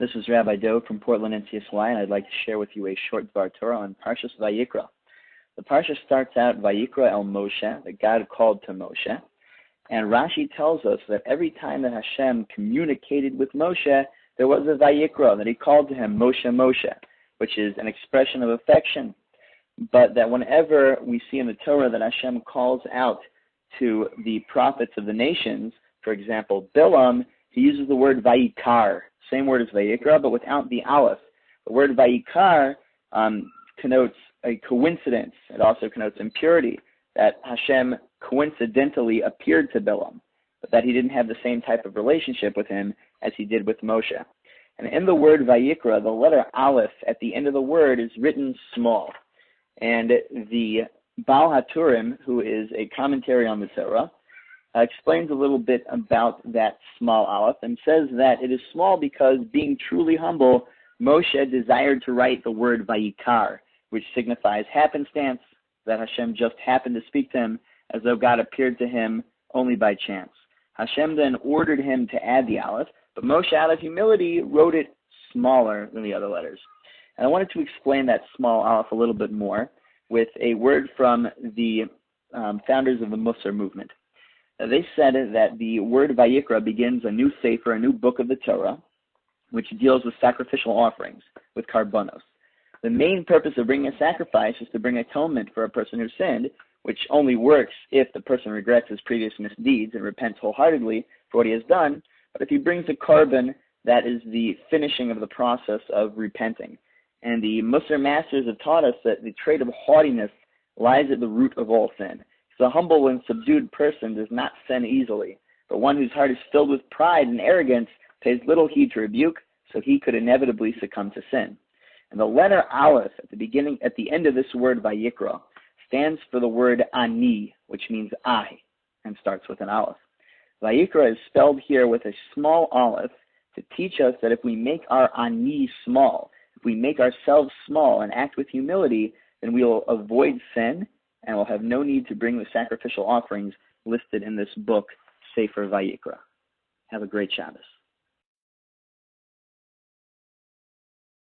This is Rabbi Dov from Portland, NCSY, and I'd like to share with you a short Dvar Torah on Parshas Vayikra. The Parsha starts out, Vayikra el Moshe, that God called to Moshe. And Rashi tells us that every time that Hashem communicated with Moshe, there was a Vayikra, that he called to him Moshe, Moshe, which is an expression of affection. But that whenever we see in the Torah that Hashem calls out to the prophets of the nations, for example, Bilam, he uses the word Vayikar, same word as Vayikra, but without the aleph. The word Vayikar connotes a coincidence. It also connotes impurity, that Hashem coincidentally appeared to Bilam, but that he didn't have the same type of relationship with him as he did with Moshe. And in the word Vayikra, the letter aleph at the end of the word is written small. And the Baal HaTurim, who is a commentary on the Torah, explains a little bit about that small aleph and says that it is small because, being truly humble, Moshe desired to write the word Vayikar, which signifies happenstance, that Hashem just happened to speak to him as though God appeared to him only by chance. Hashem then ordered him to add the aleph, but Moshe, out of humility, wrote it smaller than the other letters. And I wanted to explain that small aleph a little bit more with a word from the founders of the Musar movement. They said that the word Vayikra begins a new sefer, a new book of the Torah, which deals with sacrificial offerings, with karbanos. The main purpose of bringing a sacrifice is to bring atonement for a person who sinned, which only works if the person regrets his previous misdeeds and repents wholeheartedly for what he has done. But if he brings a korban, that is the finishing of the process of repenting. And the Musar masters have taught us that the trait of haughtiness lies at the root of all sin. The humble and subdued person does not sin easily, but one whose heart is filled with pride and arrogance pays little heed to rebuke, so he could inevitably succumb to sin. And the letter aleph at the end of this word Vayikra, stands for the word ani, which means I, and starts with an aleph. Vayikra is spelled here with a small aleph to teach us that if we make our ani small, if we make ourselves small and act with humility, then we will avoid sin and will have no need to bring the sacrificial offerings listed in this book, Sefer Vayikra. Have a great Shabbos.